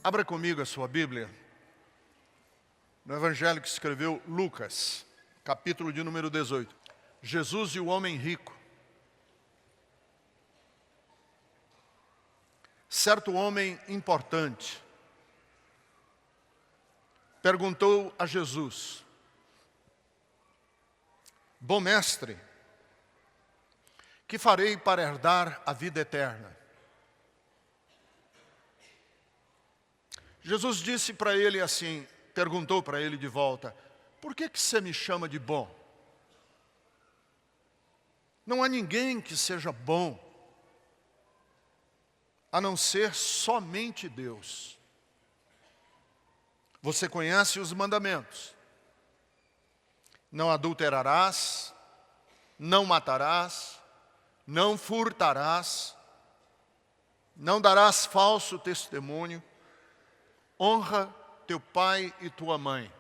Abra comigo a sua Bíblia, no Evangelho que escreveu Lucas, capítulo de número 18. Jesus e o homem rico. Certo homem importante perguntou a Jesus: Bom mestre, que farei para herdar a vida eterna? Jesus disse para ele assim, perguntou para ele de volta: Por que você me chama de bom? Não há ninguém que seja bom, a não ser somente Deus. Você conhece os mandamentos: não adulterarás, não matarás, não furtarás, não darás falso testemunho, honra teu pai e tua mãe.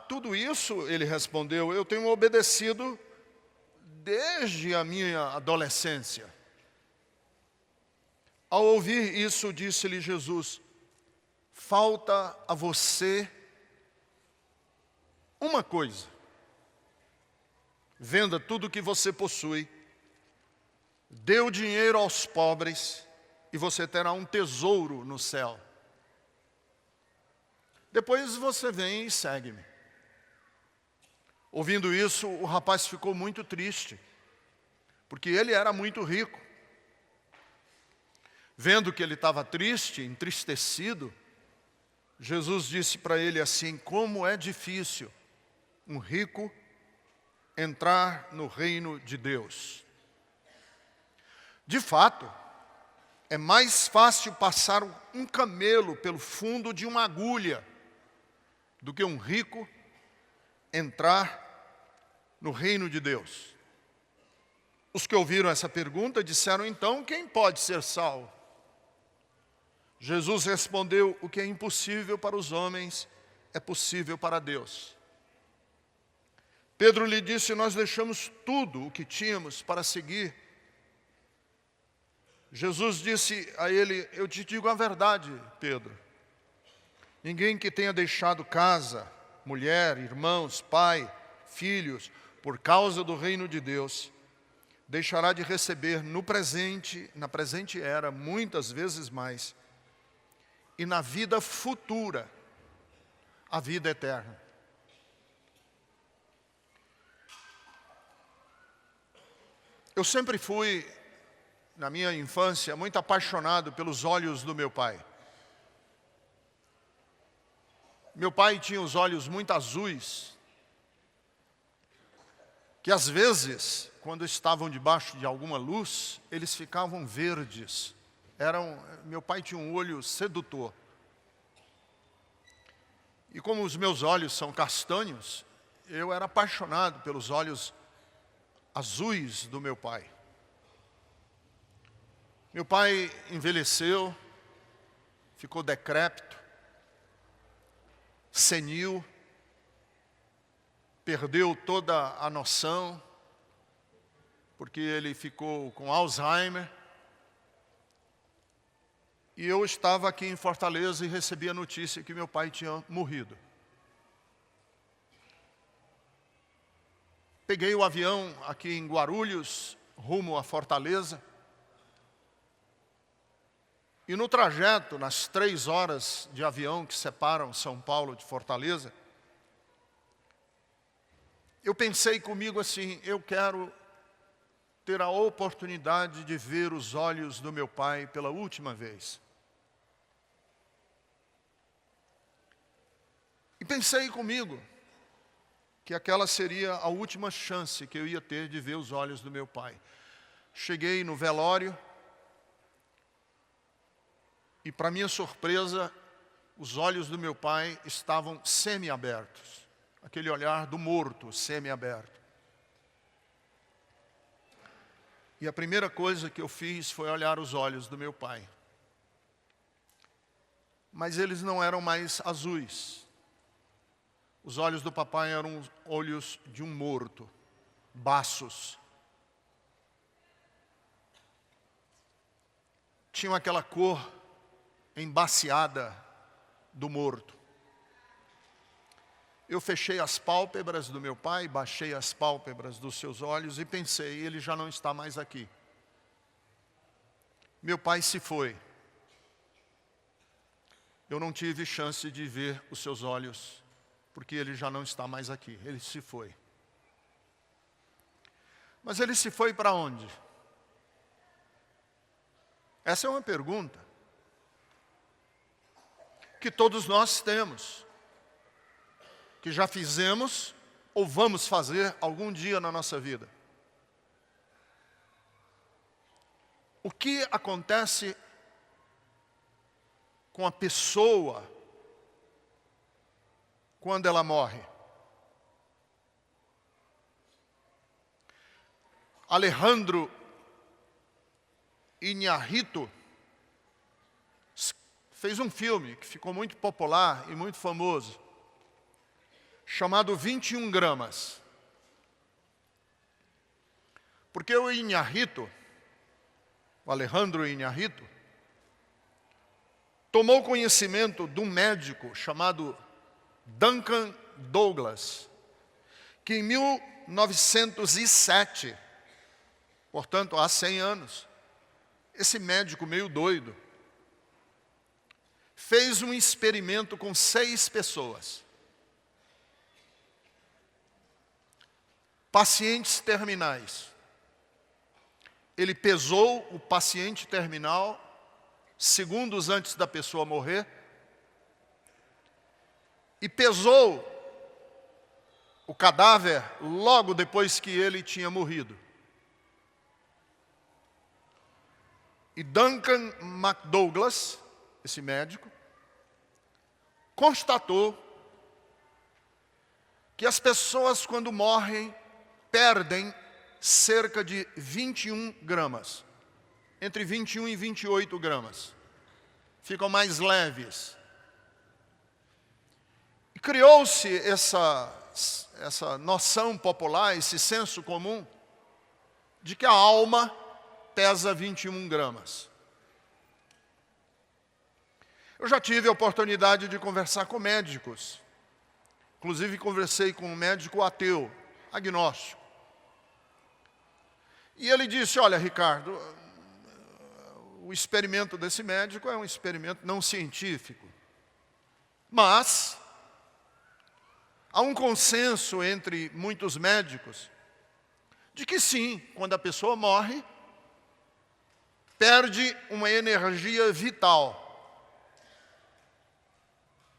Tudo isso, ele respondeu, eu tenho obedecido desde a minha adolescência. Ao ouvir isso, disse-lhe Jesus: falta a você uma coisa. Venda tudo o que você possui, dê o dinheiro aos pobres e você terá um tesouro no céu. Depois você vem e segue-me. Ouvindo isso, o rapaz ficou muito triste, porque ele era muito rico. Vendo que ele estava triste, entristecido, Jesus disse para ele assim: como é difícil um rico entrar no reino de Deus. De fato, é mais fácil passar um camelo pelo fundo de uma agulha do que um rico entrar no reino de Deus. Os que ouviram essa pergunta disseram então: quem pode ser salvo? Jesus respondeu: o que é impossível para os homens é possível para Deus. Pedro lhe disse: nós deixamos tudo o que tínhamos para seguir. Jesus disse a ele: eu te digo a verdade, Pedro. Ninguém que tenha deixado casa, mulher, irmãos, pai, filhos, por causa do reino de Deus, deixará de receber no presente, na presente era, muitas vezes mais, e na vida futura, a vida eterna. Eu sempre fui, na minha infância, muito apaixonado pelos olhos do meu pai. Meu pai tinha os olhos muito azuis, que às vezes, quando estavam debaixo de alguma luz, eles ficavam verdes. Meu pai tinha um olho sedutor. E como os meus olhos são castanhos, eu era apaixonado pelos olhos azuis do meu pai. Meu pai envelheceu, ficou decrépito, senil, perdeu toda a noção, porque ele ficou com Alzheimer. E eu estava aqui em Fortaleza e recebi a notícia que meu pai tinha morrido. Peguei o avião aqui em Guarulhos, rumo a Fortaleza. E no trajeto, nas 3 horas de avião que separam São Paulo de Fortaleza, eu pensei comigo assim: eu quero ter a oportunidade de ver os olhos do meu pai pela última vez. E pensei comigo que aquela seria a última chance que eu ia ter de ver os olhos do meu pai. Cheguei no velório e, para minha surpresa, os olhos do meu pai estavam semi-abertos. Aquele olhar do morto, semi-aberto. E a primeira coisa que eu fiz foi olhar os olhos do meu pai. Mas eles não eram mais azuis. Os olhos do papai eram olhos de um morto, baços. tinham aquela cor embaciada do morto. Eu fechei as pálpebras do meu pai, baixei as pálpebras dos seus olhos e pensei, ele já não está mais aqui. Meu pai se foi. Eu não tive chance de ver os seus olhos, porque ele já não está mais aqui, ele se foi. Mas ele se foi para onde? Essa é uma pergunta que todos nós temos, que já fizemos ou vamos fazer algum dia na nossa vida. O que acontece com a pessoa quando ela morre? Alejandro Iñárritu fez um filme que ficou muito popular e muito famoso, chamado 21 gramas. Porque o Iñárritu, o Alejandro Iñárritu, tomou conhecimento de um médico chamado Duncan Douglas, que em 1907, portanto há 100 anos, esse médico meio doido, fez um experimento com 6 pessoas. Pacientes terminais. Ele pesou o paciente terminal segundos antes da pessoa morrer e pesou o cadáver logo depois que ele tinha morrido. E Duncan McDouglas, esse médico, constatou que as pessoas, quando morrem, perdem cerca de 21 gramas. Entre 21 e 28 gramas. Ficam mais leves. E criou-se essa noção popular, esse senso comum, de que a alma pesa 21 gramas. Eu já tive a oportunidade de conversar com médicos. Inclusive conversei com um médico ateu, agnóstico. E ele disse, olha, Ricardo, o experimento desse médico é um experimento não científico. Mas há um consenso entre muitos médicos de que sim, quando a pessoa morre, perde uma energia vital.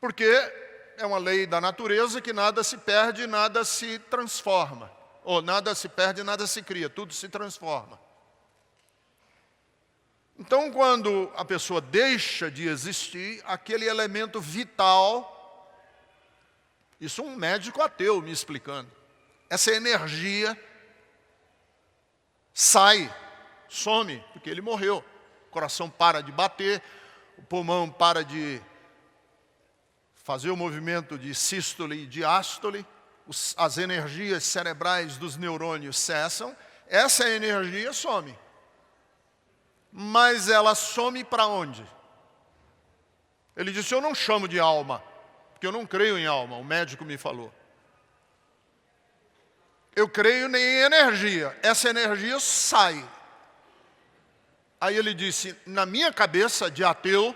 Porque é uma lei da natureza que nada se perde, nada se transforma. Ou nada se perde, nada se cria, tudo se transforma. Então, quando a pessoa deixa de existir, aquele elemento vital, isso um médico ateu me explicando, essa energia sai, some, porque ele morreu. O coração para de bater, o pulmão para de fazer o movimento de sístole e diástole, as energias cerebrais dos neurônios cessam, essa energia some. Mas ela some para onde? Ele disse, eu não chamo de alma, porque eu não creio em alma, o médico me falou. Eu creio em energia, essa energia sai. Aí ele disse, na minha cabeça de ateu,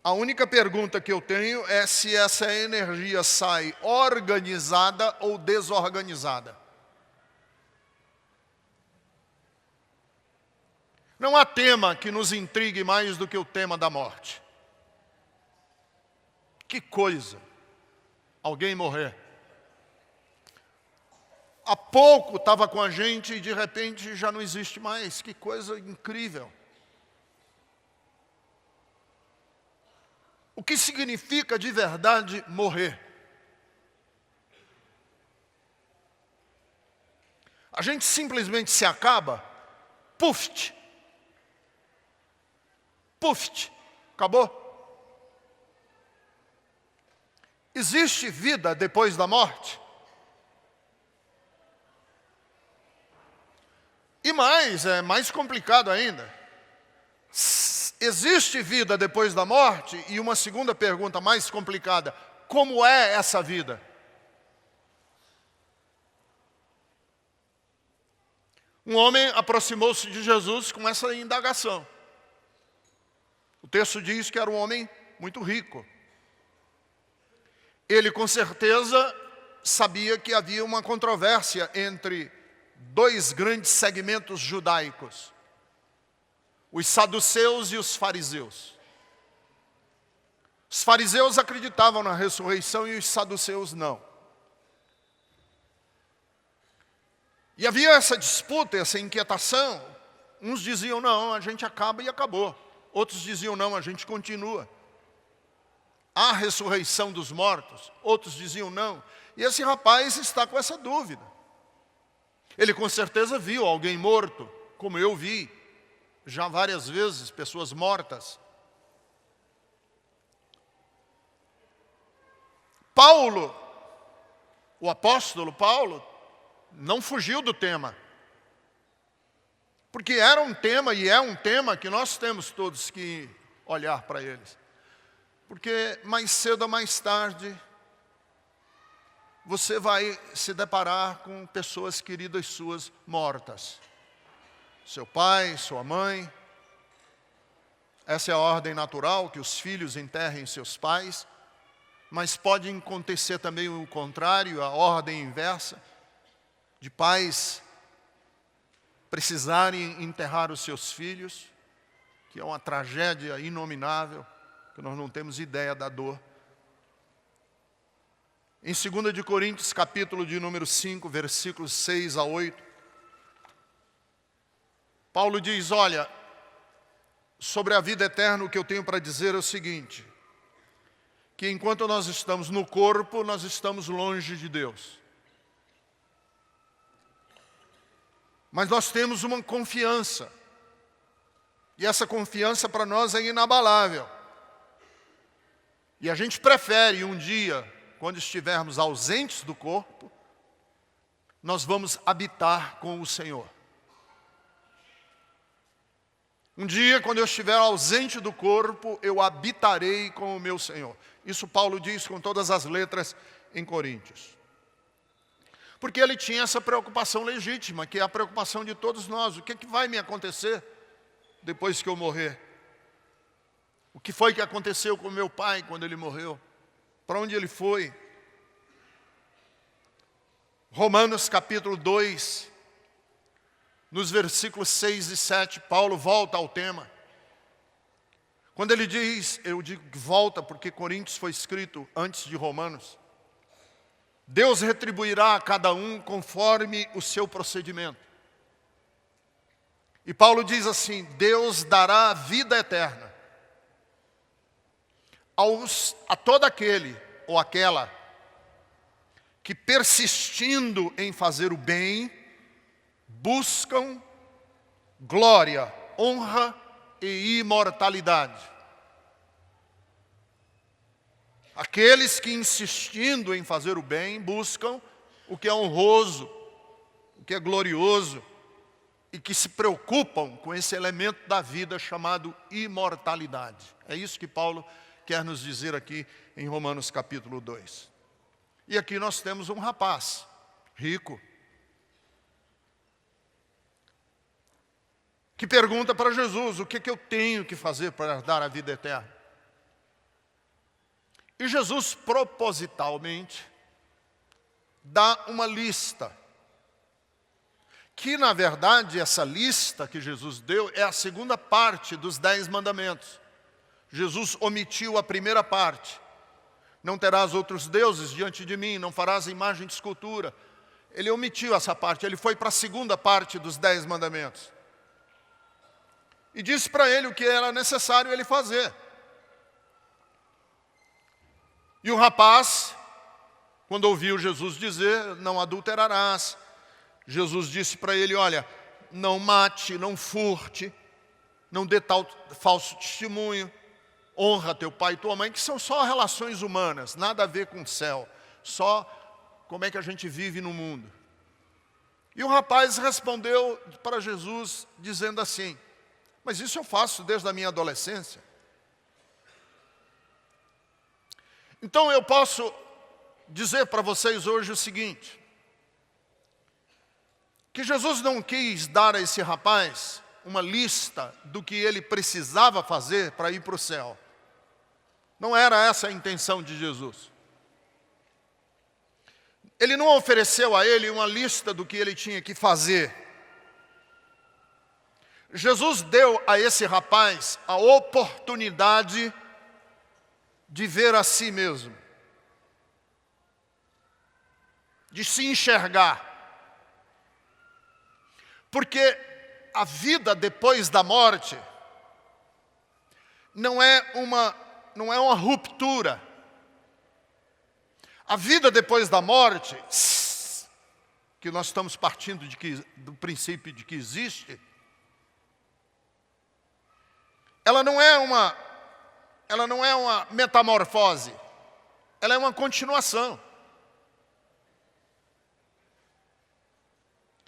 a única pergunta que eu tenho é se essa energia sai organizada ou desorganizada. Não há tema que nos intrigue mais do que o tema da morte. Que coisa, alguém morrer. Há pouco estava com a gente e de repente já não existe mais. Que coisa incrível. O que significa de verdade morrer? A gente simplesmente se acaba, puft, acabou. Existe vida depois da morte? E mais, é mais complicado ainda. existe vida depois da morte? E uma segunda pergunta mais complicada: como é essa vida? Um homem aproximou-se de Jesus com essa indagação. O texto diz que era um homem muito rico. Ele com certeza sabia que havia uma controvérsia entre dois grandes segmentos judaicos: os saduceus e os fariseus. Os fariseus acreditavam na ressurreição e os saduceus não. E havia essa disputa, essa inquietação. Uns diziam, não, a gente acaba e acabou. Outros diziam, não, a gente continua. Há ressurreição dos mortos. Outros diziam, não. E esse rapaz está com essa dúvida. Ele com certeza viu alguém morto, como eu vi já várias vezes, pessoas mortas. Paulo, o apóstolo Paulo, não fugiu do tema. Porque era um tema e é um tema que nós temos todos que olhar para eles. Porque mais cedo ou mais tarde, você vai se deparar com pessoas queridas suas mortas. Seu pai, sua mãe. Essa é a ordem natural, que os filhos enterrem seus pais. Mas pode acontecer também o contrário, a ordem inversa, de pais precisarem enterrar os seus filhos, que é uma tragédia inominável, que nós não temos ideia da dor. Em 2 de Coríntios, capítulo de número 5, versículos 6 a 8, Paulo diz, olha, sobre a vida eterna o que eu tenho para dizer é o seguinte, que enquanto nós estamos no corpo, nós estamos longe de Deus. Mas nós temos uma confiança, e essa confiança para nós é inabalável. E a gente prefere um dia, quando estivermos ausentes do corpo, nós vamos habitar com o Senhor. Um dia, quando eu estiver ausente do corpo, eu habitarei com o meu Senhor. Isso Paulo diz com todas as letras em Coríntios. Porque ele tinha essa preocupação legítima, que é a preocupação de todos nós. O que é que vai me acontecer depois que eu morrer? O que foi que aconteceu com meu pai quando ele morreu? Para onde ele foi? Romanos capítulo 2, nos versículos 6 e 7, Paulo volta ao tema. Quando ele diz, eu digo que volta porque Coríntios foi escrito antes de Romanos. Deus retribuirá a cada um conforme o seu procedimento. E Paulo diz assim, Deus dará vida eterna a todo aquele ou aquela que persistindo em fazer o bem, buscam glória, honra e imortalidade. Aqueles que insistindo em fazer o bem, buscam o que é honroso, o que é glorioso, e que se preocupam com esse elemento da vida chamado imortalidade. É isso que Paulo quer nos dizer aqui em Romanos capítulo 2. E aqui nós temos um rapaz rico, que pergunta para Jesus, o que é que eu tenho que fazer para dar a vida eterna? E Jesus propositalmente dá uma lista, que na verdade essa lista que Jesus deu é a segunda parte dos 10 mandamentos. Jesus omitiu a primeira parte. Não terás outros deuses diante de mim, não farás imagem de escultura. Ele omitiu essa parte, ele foi para a segunda parte dos 10 mandamentos. E disse para ele o que era necessário ele fazer. E o rapaz, quando ouviu Jesus dizer, não adulterarás, Jesus disse para ele, olha, não mate, não furte, não dê tal falso testemunho, honra teu pai e tua mãe, que são só relações humanas, nada a ver com o céu, só como é que a gente vive no mundo. E o rapaz respondeu para Jesus dizendo assim, Mas isso eu faço desde a minha adolescência. Então eu posso dizer para vocês hoje o seguinte, que Jesus não quis dar a esse rapaz uma lista do que ele precisava fazer para ir para o céu. Não era essa a intenção de Jesus. Ele não ofereceu a ele uma lista do que ele tinha que fazer. Jesus deu a esse rapaz a oportunidade de ver a si mesmo, de se enxergar. Porque a vida depois da morte não é uma ruptura. A vida depois da morte, que nós estamos partindo do princípio de que existe, ela não é uma metamorfose, ela é uma continuação.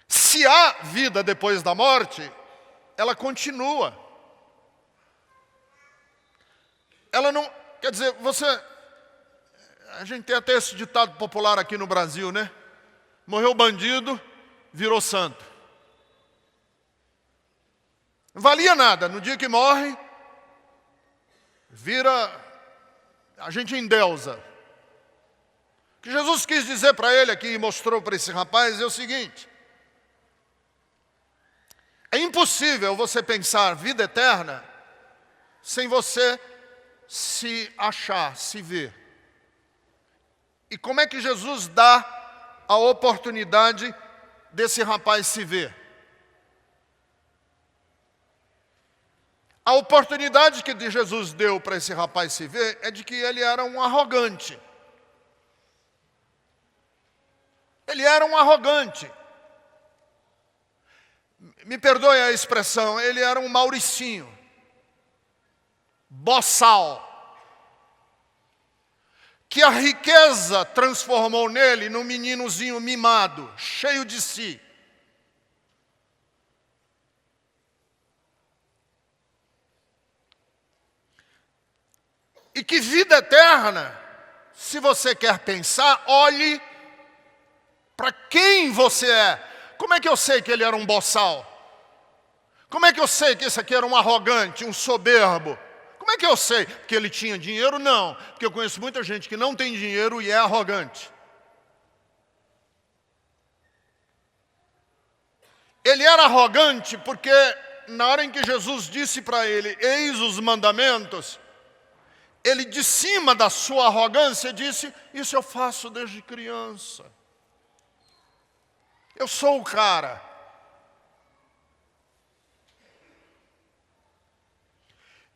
Se há vida depois da morte, ela continua. Ela não, quer dizer, a gente tem até esse ditado popular aqui no Brasil, né? Morreu bandido, virou santo. Não valia nada, no dia que morre, a gente endeusa. O que Jesus quis dizer para ele aqui e mostrou para esse rapaz é o seguinte: é impossível você pensar vida eterna sem você se achar, se ver. E como é que Jesus dá a oportunidade desse rapaz se ver? A oportunidade que Jesus deu para esse rapaz se ver é de que ele era um arrogante. Ele era um arrogante. Me perdoe a expressão, ele era um mauricinho, boçal, que a riqueza transformou nele num meninozinho mimado, cheio de si. E que vida eterna, se você quer pensar, olhe para quem você é. Como é que eu sei que ele era um boçal? Como é que eu sei que esse aqui era um arrogante, um soberbo? Como é que eu sei? Que ele tinha dinheiro? Não, porque eu conheço muita gente que não tem dinheiro e é arrogante. Ele era arrogante porque na hora em que Jesus disse para ele, eis os mandamentos, ele de cima da sua arrogância disse, isso eu faço desde criança. Eu sou o cara.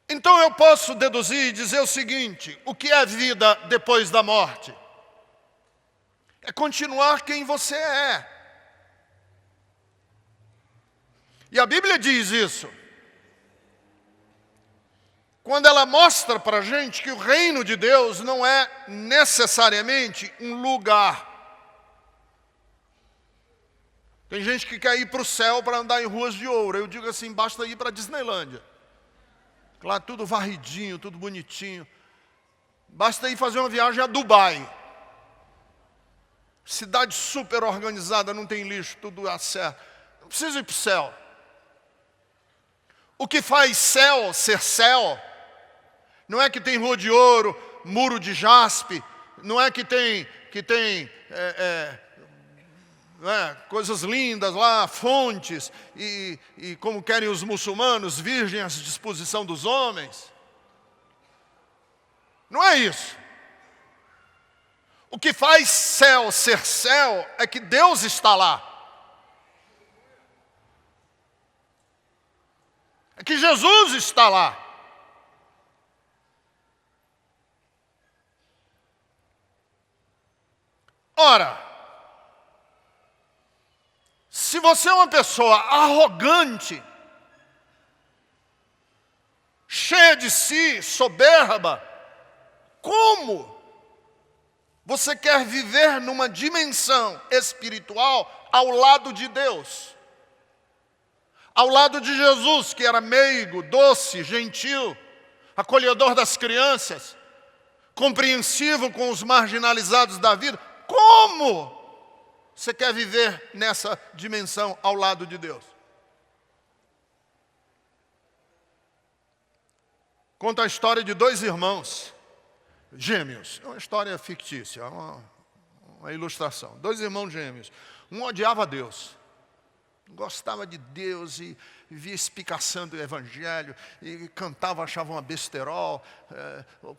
Então eu posso deduzir e dizer o seguinte, o que é vida depois da morte? É continuar quem você é. E a Bíblia diz isso. Quando ela mostra para a gente que o reino de Deus não é necessariamente um lugar. Tem gente que quer ir para o céu para andar em ruas de ouro. Eu digo assim, basta ir para a Disneylândia. Lá tudo varridinho, tudo bonitinho. Basta ir fazer uma viagem a Dubai. Cidade super organizada, não tem lixo, tudo é certo. Não precisa ir para o céu. O que faz céu ser céu, não é que tem rua de ouro, muro de jaspe, não é que tem coisas lindas lá, fontes, e como querem os muçulmanos, virgem à disposição dos homens. Não é isso. O que faz céu ser céu é que Deus está lá. É que Jesus está lá. Ora, se você é uma pessoa arrogante, cheia de si, soberba, como você quer viver numa dimensão espiritual ao lado de Deus? Ao lado de Jesus, que era meigo, doce, gentil, acolhedor das crianças, compreensivo com os marginalizados da vida. Como você quer viver nessa dimensão ao lado de Deus? Conta a história de dois irmãos gêmeos. É uma história fictícia, uma ilustração. Dois irmãos gêmeos. Um odiava Deus. Gostava de Deus e via explicação o evangelho, e cantava, achava uma besterol,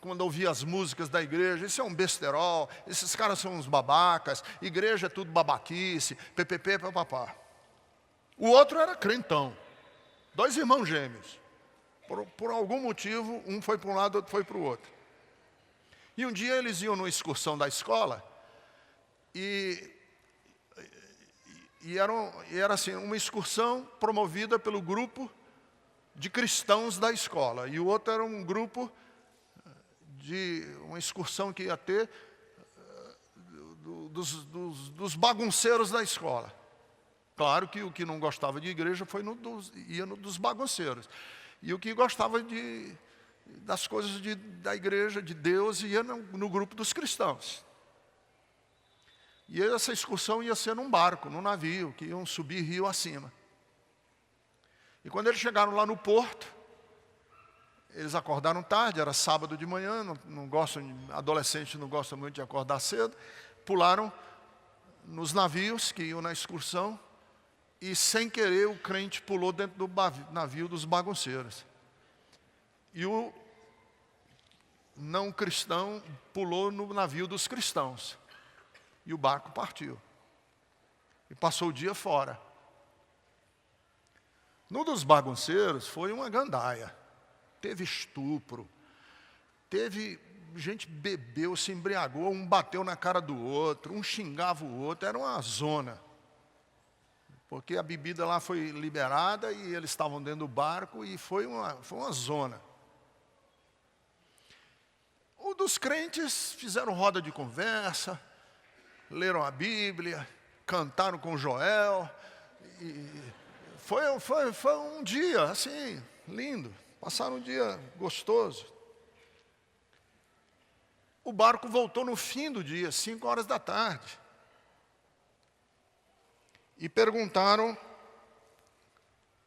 quando ouvia as músicas da igreja, isso é um besterol, esses caras são uns babacas, igreja é tudo babaquice, ppp, papapá. O outro era crentão, dois irmãos gêmeos. Por algum motivo, um foi para um lado, outro foi para o outro. E um dia eles iam numa excursão da escola, e era assim, uma excursão promovida pelo grupo de cristãos da escola. E o outro era um grupo de uma excursão que ia ter dos bagunceiros da escola. Claro que o que não gostava de igreja ia no dos bagunceiros. E o que gostava das coisas da igreja, de Deus, ia no grupo dos cristãos. E essa excursão ia ser num barco, num navio, que iam subir rio acima. E quando eles chegaram lá no porto, eles acordaram tarde, era sábado de manhã, adolescente não gosta muito de acordar cedo, pularam nos navios que iam na excursão, e sem querer o crente pulou dentro do navio dos bagunceiros. E o não cristão pulou no navio dos cristãos. E o barco partiu. E passou o dia fora. No dos bagunceiros foi uma gandaia. Teve estupro. Teve gente bebeu, se embriagou, um bateu na cara do outro, um xingava o outro. Era uma zona. Porque a bebida lá foi liberada e eles estavam dentro do barco e foi uma zona. O dos crentes fizeram roda de conversa, leram a Bíblia, cantaram com Joel. E foi um dia assim, lindo. Passaram um dia gostoso. O barco voltou no fim do dia, 5 horas da tarde. E perguntaram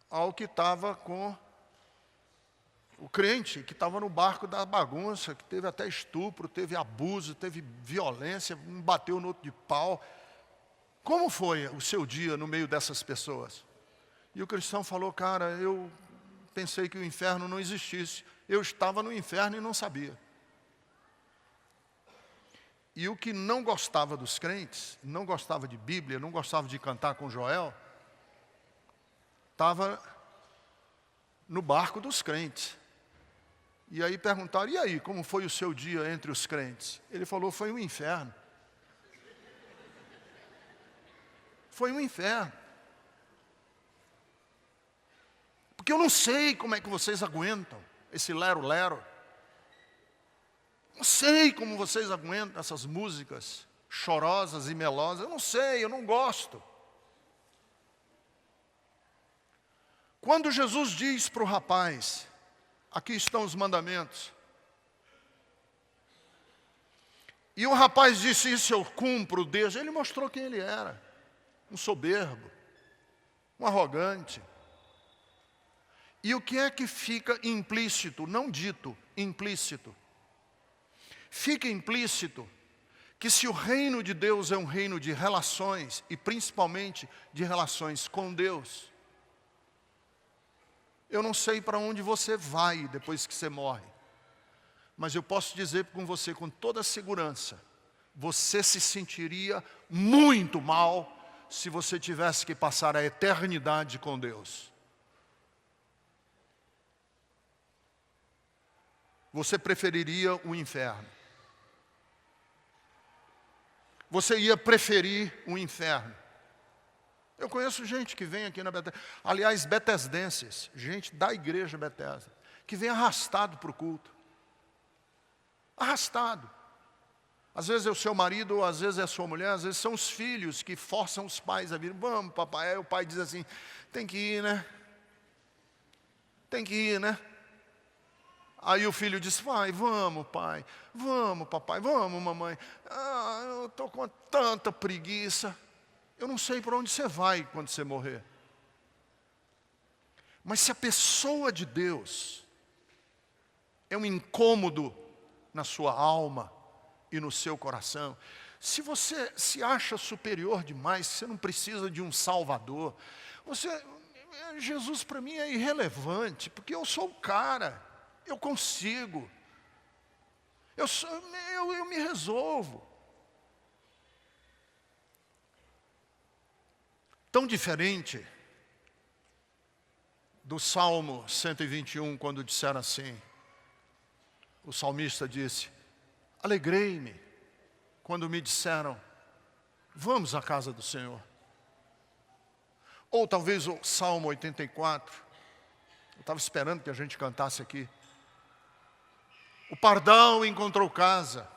ao que estava com o crente, que estava no barco da bagunça, que teve até estupro, teve abuso, teve violência, um bateu no outro de pau. Como foi o seu dia no meio dessas pessoas? E o cristão falou, cara, eu pensei que o inferno não existisse. Eu estava no inferno e não sabia. E o que não gostava dos crentes, não gostava de Bíblia, não gostava de cantar com Joel, estava no barco dos crentes. E aí perguntaram, e aí, como foi o seu dia entre os crentes? Ele falou, foi um inferno. Foi um inferno. Porque eu não sei como é que vocês aguentam esse lero-lero. Não sei como vocês aguentam essas músicas chorosas e melosas. Eu não sei, eu não gosto. Quando Jesus diz para o rapaz, aqui estão os mandamentos. E o rapaz disse, isso eu cumpro desde. Ele mostrou quem ele era. Um soberbo, um arrogante. E o que é que fica implícito, não dito, implícito? Fica implícito que se o reino de Deus é um reino de relações, e principalmente de relações com Deus, eu não sei para onde você vai depois que você morre, mas eu posso dizer com você com toda segurança, você se sentiria muito mal se você tivesse que passar a eternidade com Deus. Você preferiria o inferno. Você ia preferir o inferno. Eu conheço gente que vem aqui na Bethesda, aliás, betesdenses, gente da igreja Bethesda, que vem arrastado para o culto. Arrastado. Às vezes é o seu marido, ou às vezes é a sua mulher, às vezes são os filhos que forçam os pais a vir. Vamos, papai. Aí o pai diz assim, tem que ir, né? Tem que ir, né? Aí o filho disse, vai, vamos pai, vamos papai, vamos mamãe. Ah, eu estou com tanta preguiça. Eu não sei para onde você vai quando você morrer. Mas se a pessoa de Deus é um incômodo na sua alma e no seu coração, se você se acha superior demais, você não precisa de um salvador, Jesus para mim é irrelevante, porque eu sou o cara, eu consigo, eu me resolvo. Tão diferente do Salmo 121, quando disseram assim, o salmista disse, alegrei-me quando me disseram, vamos à casa do Senhor. Ou talvez o Salmo 84, eu estava esperando que a gente cantasse aqui. O pardal encontrou casa,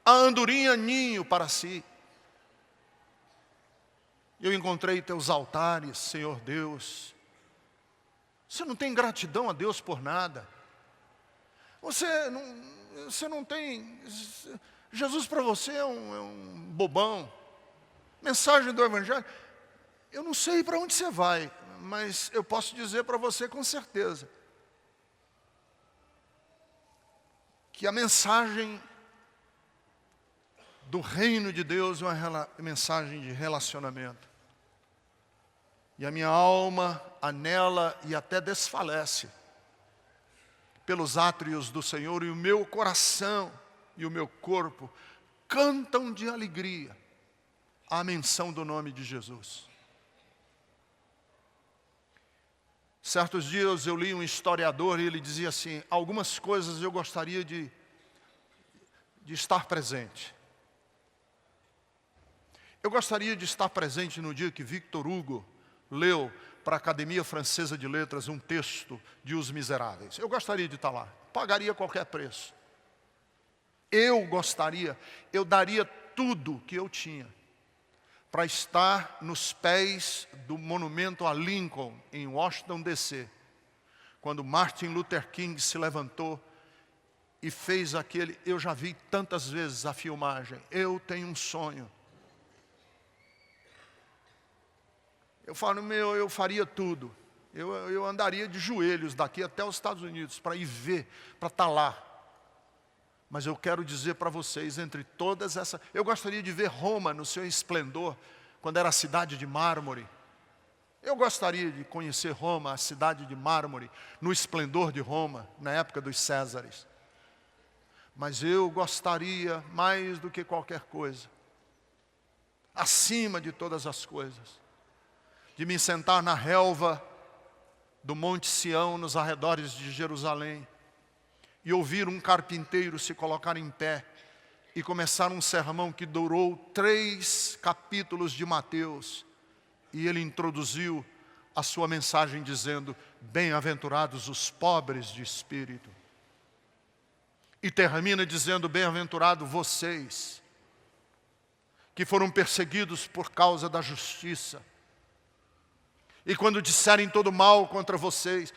a andorinha ninho para si. Eu encontrei teus altares, Senhor Deus. Você não tem gratidão a Deus por nada. Você não tem... Jesus para você é um bobão. Mensagem do Evangelho. Eu não sei para onde você vai, mas eu posso dizer para você com certeza que a mensagem do reino de Deus é uma mensagem de relacionamento. E a minha alma anela e até desfalece pelos átrios do Senhor, e o meu coração e o meu corpo cantam de alegria a menção do nome de Jesus. Certos dias eu li um historiador e ele dizia assim, algumas coisas eu gostaria de estar presente. Eu gostaria de estar presente no dia que Victor Hugo leu para a Academia Francesa de Letras um texto de Os Miseráveis. Eu gostaria de estar lá, pagaria qualquer preço. Eu gostaria, eu daria tudo que eu tinha para estar nos pés do monumento a Lincoln, em Washington, D.C., quando Martin Luther King se levantou e fez aquele... Eu já vi tantas vezes a filmagem, eu tenho um sonho. Eu falo, eu faria tudo. Eu andaria de joelhos daqui até os Estados Unidos para ir ver, para estar lá. Mas eu quero dizer para vocês, entre todas essas... Eu gostaria de ver Roma no seu esplendor, quando era a cidade de mármore. Eu gostaria de conhecer Roma, a cidade de mármore, no esplendor de Roma, na época dos Césares. Mas eu gostaria, mais do que qualquer coisa, acima de todas as coisas, de me sentar na relva do Monte Sião, nos arredores de Jerusalém, e ouvir um carpinteiro se colocar em pé e começar um sermão que durou 3 capítulos de Mateus. E ele introduziu a sua mensagem dizendo, bem-aventurados os pobres de espírito. E termina dizendo, bem-aventurado vocês, que foram perseguidos por causa da justiça. E quando disserem todo mal contra vocês,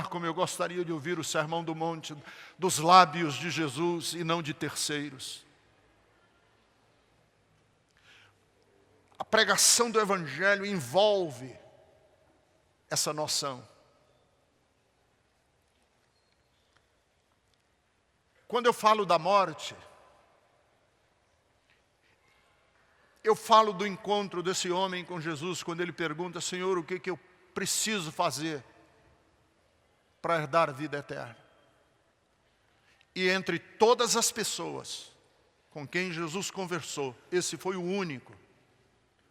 como eu gostaria de ouvir o sermão do monte dos lábios de Jesus e não de terceiros. A pregação do Evangelho envolve essa noção. Quando eu falo da morte, eu falo do encontro desse homem com Jesus, quando ele pergunta, Senhor, o que eu preciso fazer para herdar a vida eterna? E entre todas as pessoas com quem Jesus conversou, esse foi o único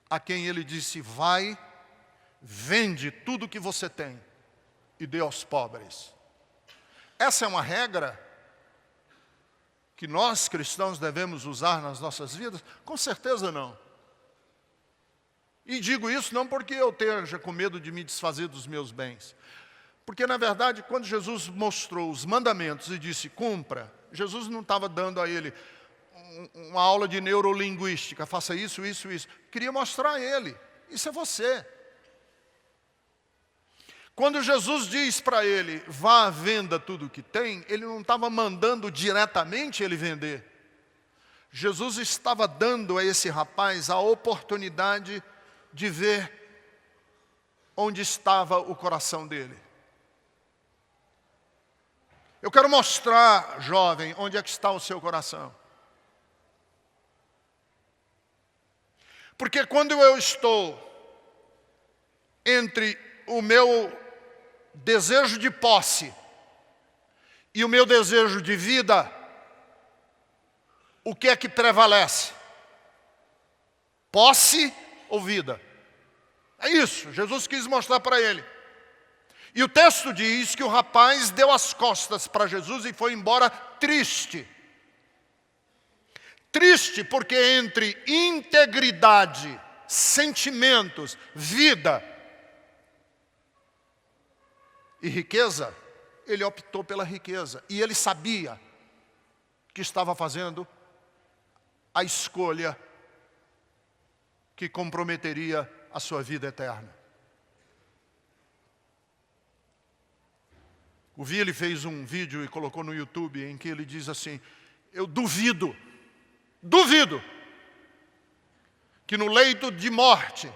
a quem ele disse, vai, vende tudo que você tem e dê aos pobres. Essa é uma regra que nós cristãos devemos usar nas nossas vidas? Com certeza não. E digo isso não porque eu esteja com medo de me desfazer dos meus bens. Porque na verdade, quando Jesus mostrou os mandamentos e disse, cumpra, Jesus não estava dando a ele uma aula de neurolinguística, faça isso, isso, isso. Queria mostrar a ele, isso é você. Quando Jesus diz para ele, vá à venda tudo o que tem, ele não estava mandando diretamente ele vender. Jesus estava dando a esse rapaz a oportunidade de ver onde estava o coração dele. Eu quero mostrar, jovem, onde é que está o seu coração. Porque quando eu estou entre o meu desejo de posse e o meu desejo de vida, o que é que prevalece? Posse ou vida? É isso, Jesus quis mostrar para ele. E o texto diz que o rapaz deu as costas para Jesus e foi embora triste. Triste porque entre integridade, sentimentos, vida e riqueza, ele optou pela riqueza. E ele sabia que estava fazendo a escolha que comprometeria a sua vida eterna. O Vili fez um vídeo e colocou no YouTube em que ele diz assim, eu duvido que no leito de morte,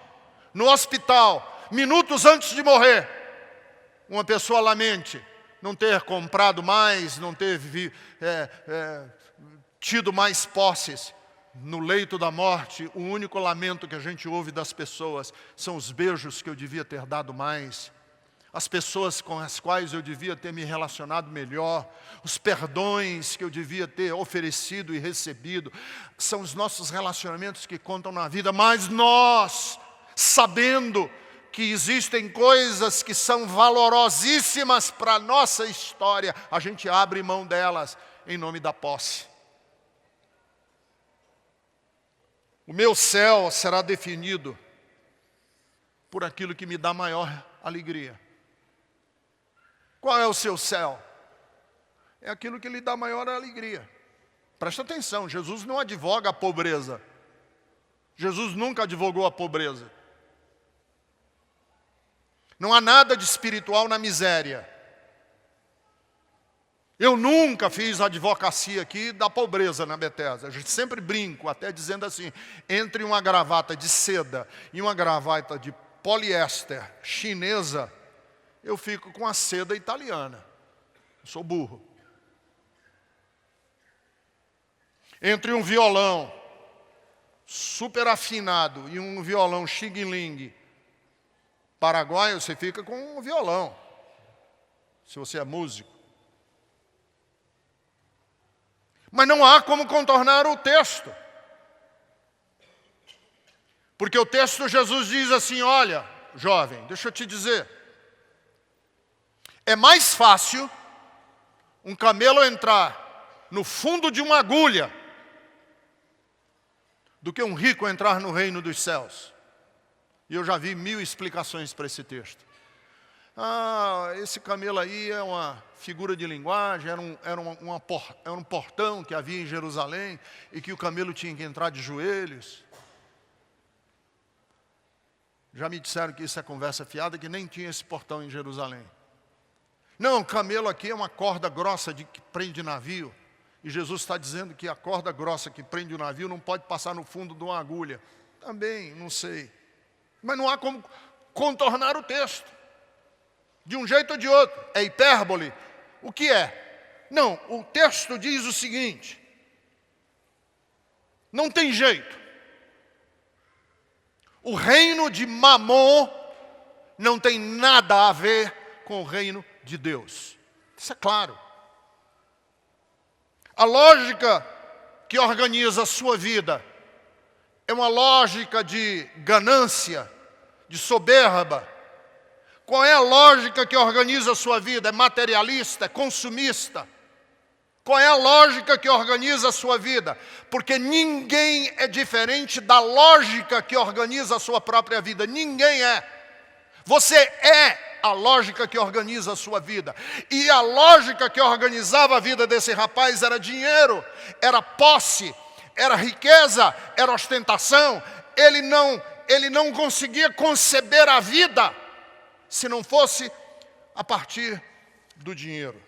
no hospital, minutos antes de morrer, uma pessoa lamente não ter comprado mais, não ter tido mais posses. No leito da morte, o único lamento que a gente ouve das pessoas são os beijos que eu devia ter dado mais, as pessoas com as quais eu devia ter me relacionado melhor, os perdões que eu devia ter oferecido e recebido. São os nossos relacionamentos que contam na vida, mas nós, sabendo que existem coisas que são valorosíssimas para a nossa história, a gente abre mão delas em nome da posse. O meu céu será definido por aquilo que me dá maior alegria. Qual é o seu céu? É aquilo que lhe dá maior alegria. Presta atenção, Jesus não advoga a pobreza. Jesus nunca advogou a pobreza. Não há nada de espiritual na miséria. Eu nunca fiz advocacia aqui da pobreza na Bethesda. A gente sempre brinco, até dizendo assim, entre uma gravata de seda e uma gravata de poliéster chinesa, eu fico com a seda italiana. Eu sou burro. Entre um violão super afinado e um violão xing-ling paraguaio, você fica com um violão, se você é músico. Mas não há como contornar o texto. Porque o texto Jesus diz assim, olha, jovem, deixa eu te dizer. É mais fácil um camelo entrar no fundo de uma agulha do que um rico entrar no reino dos céus. E eu já vi 1000 explicações para esse texto. Esse camelo aí é uma figura de linguagem, era um portão que havia em Jerusalém e que o camelo tinha que entrar de joelhos. Já me disseram que isso é conversa fiada, que nem tinha esse portão em Jerusalém. Não, camelo aqui é uma corda grossa que prende navio. E Jesus está dizendo que a corda grossa que prende o navio não pode passar no fundo de uma agulha. Também, não sei. Mas não há como contornar o texto. De um jeito ou de outro. É hipérbole? O que é? Não, o texto diz o seguinte. Não tem jeito. O reino de Mamon não tem nada a ver com o reino de Deus. Isso é claro. A lógica que organiza a sua vida é uma lógica de ganância, de soberba. Qual é a lógica que organiza a sua vida? É materialista, é consumista. Qual é a lógica que organiza a sua vida? Porque ninguém é diferente da lógica que organiza a sua própria vida. Ninguém é. Você é a lógica que organiza a sua vida. E a lógica que organizava a vida desse rapaz era dinheiro, era posse, era riqueza, era ostentação. Ele não conseguia conceber a vida se não fosse a partir do dinheiro.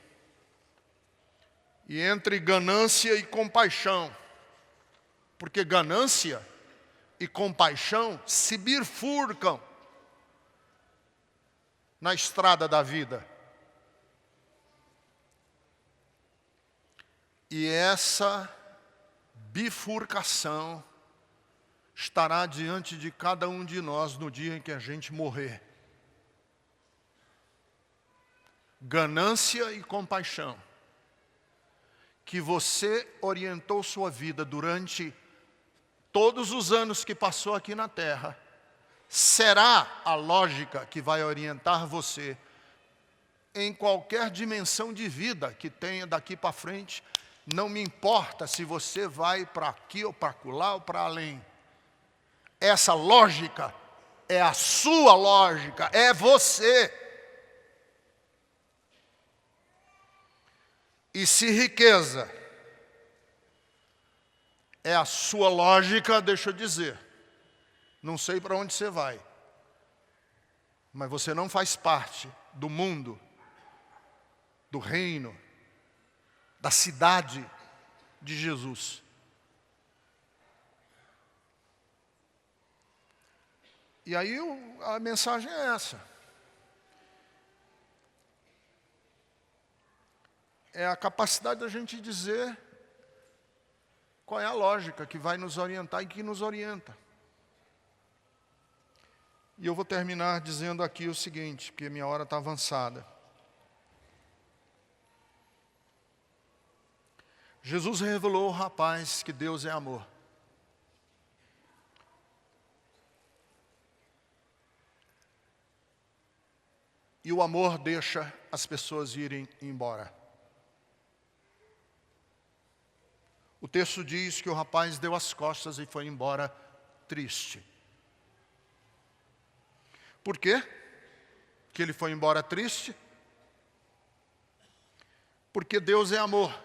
E entre ganância e compaixão, porque ganância e compaixão se bifurcam na estrada da vida. E essa bifurcação estará diante de cada um de nós no dia em que a gente morrer. Ganância e compaixão, que você orientou sua vida durante todos os anos que passou aqui na terra, será a lógica que vai orientar você em qualquer dimensão de vida que tenha daqui para frente. Não me importa se você vai para aqui ou para acolá ou para além. Essa lógica é a sua lógica, é você. E se riqueza é a sua lógica, deixa eu dizer, não sei para onde você vai, mas você não faz parte do mundo, do reino, da cidade de Jesus. E aí a mensagem é essa. É a capacidade da gente dizer qual é a lógica que vai nos orientar e que nos orienta. E eu vou terminar dizendo aqui o seguinte, porque minha hora está avançada. Jesus revelou ao rapaz que Deus é amor. E o amor deixa as pessoas irem embora. O texto diz que o rapaz deu as costas e foi embora triste. Por quê que ele foi embora triste? Porque Deus é amor.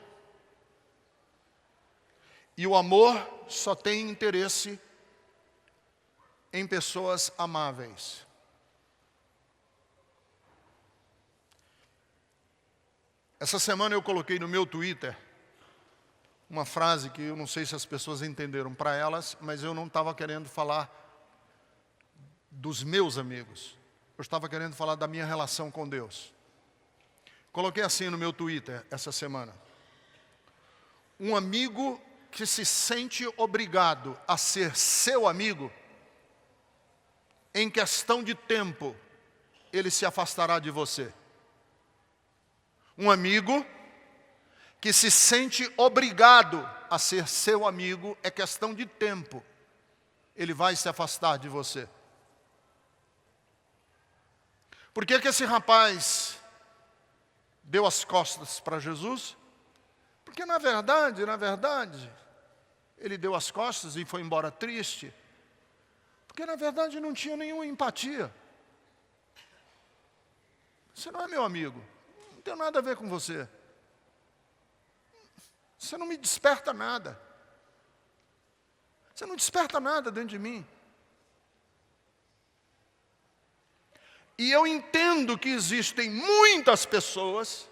E o amor só tem interesse em pessoas amáveis. Essa semana eu coloquei no meu Twitter uma frase que eu não sei se as pessoas entenderam para elas, mas eu não estava querendo falar dos meus amigos. Eu estava querendo falar da minha relação com Deus. Coloquei assim no meu Twitter essa semana. Um amigo que se sente obrigado a ser seu amigo, em questão de tempo, ele se afastará de você. Um amigo que se sente obrigado a ser seu amigo, é questão de tempo, ele vai se afastar de você. Por que esse rapaz deu as costas para Jesus? Porque na verdade, ele deu as costas e foi embora triste, porque na verdade não tinha nenhuma empatia. Você não é meu amigo, não tem nada a ver com você. Você não me desperta nada. Você não desperta nada dentro de mim. E eu entendo que existem muitas pessoas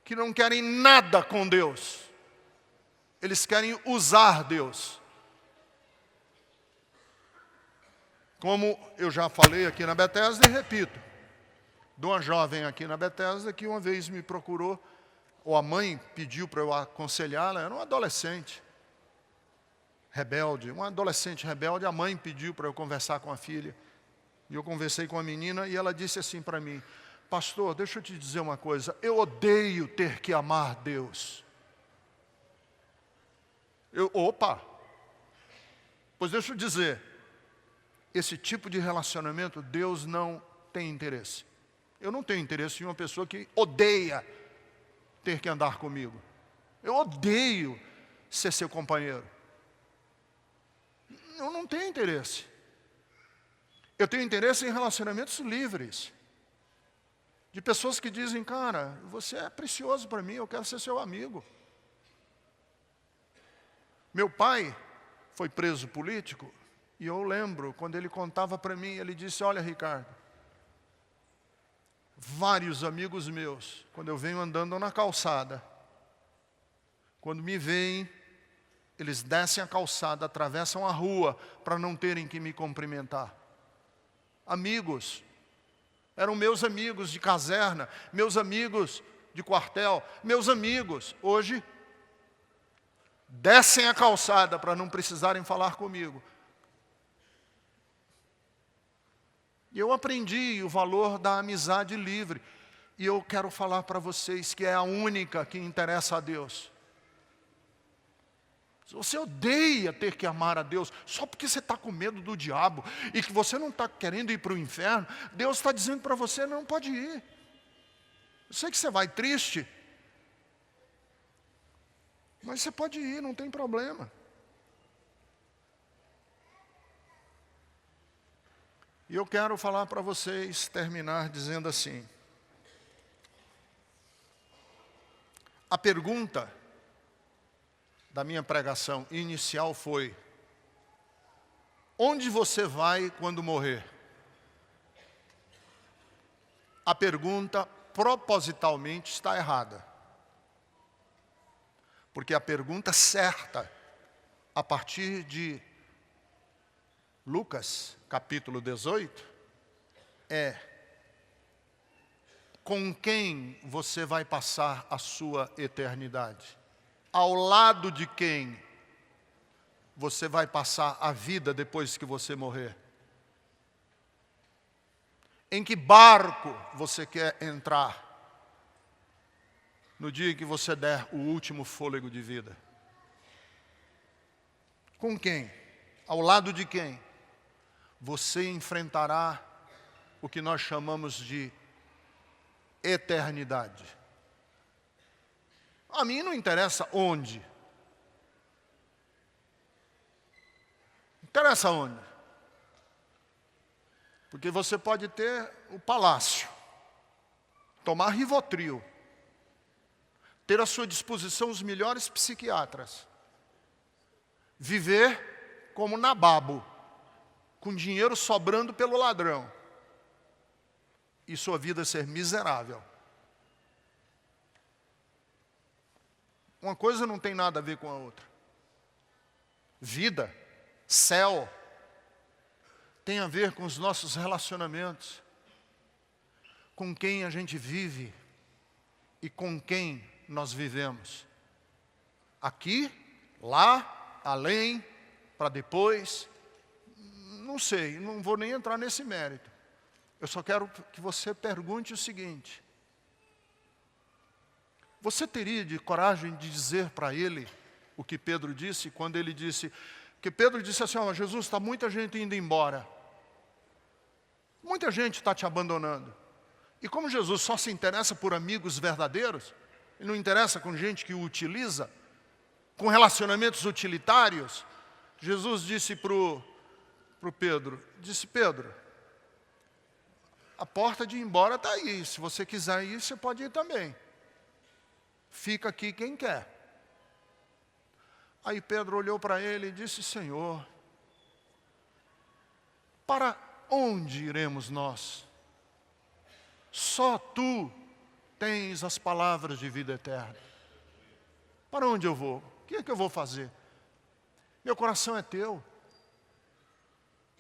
que não querem nada com Deus. Eles querem usar Deus. Como eu já falei aqui na Bethesda e repito, de uma jovem aqui na Bethesda que uma vez me procurou, ou a mãe pediu para eu aconselhá-la, era uma adolescente rebelde, a mãe pediu para eu conversar com a filha. E eu conversei com a menina e ela disse assim para mim: pastor, deixa eu te dizer uma coisa, eu odeio ter que amar Deus. Pois deixa eu dizer, esse tipo de relacionamento Deus não tem interesse. Eu não tenho interesse em uma pessoa que odeia ter que andar comigo. Eu odeio ser seu companheiro. Eu não tenho interesse. Eu tenho interesse em relacionamentos livres. De pessoas que dizem, cara, você é precioso para mim, eu quero ser seu amigo. Meu pai foi preso político, e eu lembro, quando ele contava para mim, ele disse, olha Ricardo, vários amigos meus, quando eu venho andando na calçada, quando me veem, eles descem a calçada, atravessam a rua para não terem que me cumprimentar. Amigos, eram meus amigos de caserna, meus amigos de quartel, meus amigos. Hoje, descem a calçada para não precisarem falar comigo. E eu aprendi o valor da amizade livre. E eu quero falar para vocês que é a única que interessa a Deus. Se você odeia ter que amar a Deus, só porque você está com medo do diabo, e que você não está querendo ir para o inferno, Deus está dizendo para você, não pode ir. Eu sei que você vai triste, mas você pode ir, não tem problema. E eu quero falar para vocês, terminar dizendo assim. A pergunta da minha pregação inicial foi: onde você vai quando morrer? A pergunta propositalmente está errada. Porque a pergunta certa, a partir de Lucas, capítulo 18, é: com quem você vai passar a sua eternidade? Ao lado de quem você vai passar a vida depois que você morrer? Em que barco você quer entrar no dia que você der o último fôlego de vida? Com quem? Ao lado de quem? Você enfrentará o que nós chamamos de eternidade. A mim não interessa onde. Interessa onde. Porque você pode ter o palácio, tomar Rivotril, ter à sua disposição os melhores psiquiatras, viver como nababo, com dinheiro sobrando pelo ladrão, e sua vida ser miserável. Uma coisa não tem nada a ver com a outra. Vida, céu, tem a ver com os nossos relacionamentos, com quem a gente vive e com quem nós vivemos. Aqui, lá, além, para depois, não sei, não vou nem entrar nesse mérito. Eu só quero que você pergunte o seguinte: você teria de coragem de dizer para ele o que Pedro disse, quando ele disse, que Pedro disse assim: ó, Jesus, está muita gente indo embora, muita gente está te abandonando, e como Jesus só se interessa por amigos verdadeiros, ele não interessa com gente que o utiliza, com relacionamentos utilitários, Jesus disse para o Pedro, Pedro, a porta de ir embora está aí, se você quiser ir, você pode ir também. Fica aqui quem quer. Aí Pedro olhou para ele e disse: Senhor, para onde iremos nós? Só Tu tens as palavras de vida eterna. Para onde eu vou? O que é que eu vou fazer? Meu coração é Teu.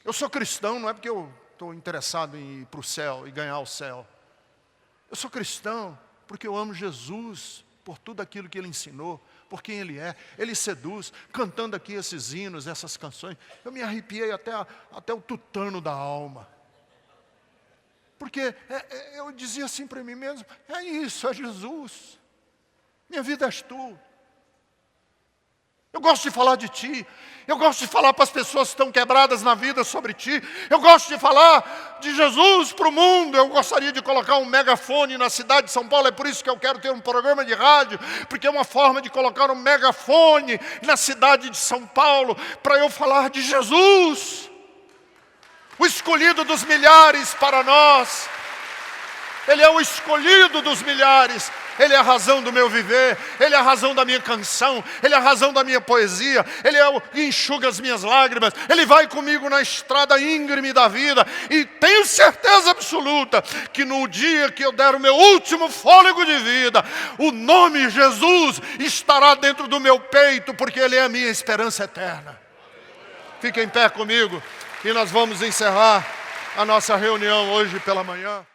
Eu sou cristão, não é porque eu estou interessado em ir para o céu e ganhar o céu. Eu sou cristão porque eu amo Jesus, por tudo aquilo que Ele ensinou, por quem Ele é. Ele seduz, cantando aqui esses hinos, essas canções. Eu me arrepiei até o tutano da alma. Porque eu dizia assim para mim mesmo: é isso, é Jesus. Minha vida és Tu. Eu gosto de falar de Ti. Eu gosto de falar para as pessoas que estão quebradas na vida sobre Ti. Eu gosto de falar de Jesus para o mundo. Eu gostaria de colocar um megafone na cidade de São Paulo. É por isso que eu quero ter um programa de rádio, porque é uma forma de colocar um megafone na cidade de São Paulo, para eu falar de Jesus, o escolhido dos milhares para nós, Ele é o escolhido dos milhares. Ele é a razão do meu viver. Ele é a razão da minha canção. Ele é a razão da minha poesia. Ele é o que enxuga as minhas lágrimas. Ele vai comigo na estrada íngreme da vida. E tenho certeza absoluta que no dia que eu der o meu último fôlego de vida, o nome Jesus estará dentro do meu peito, porque Ele é a minha esperança eterna. Fique em pé comigo e nós vamos encerrar a nossa reunião hoje pela manhã.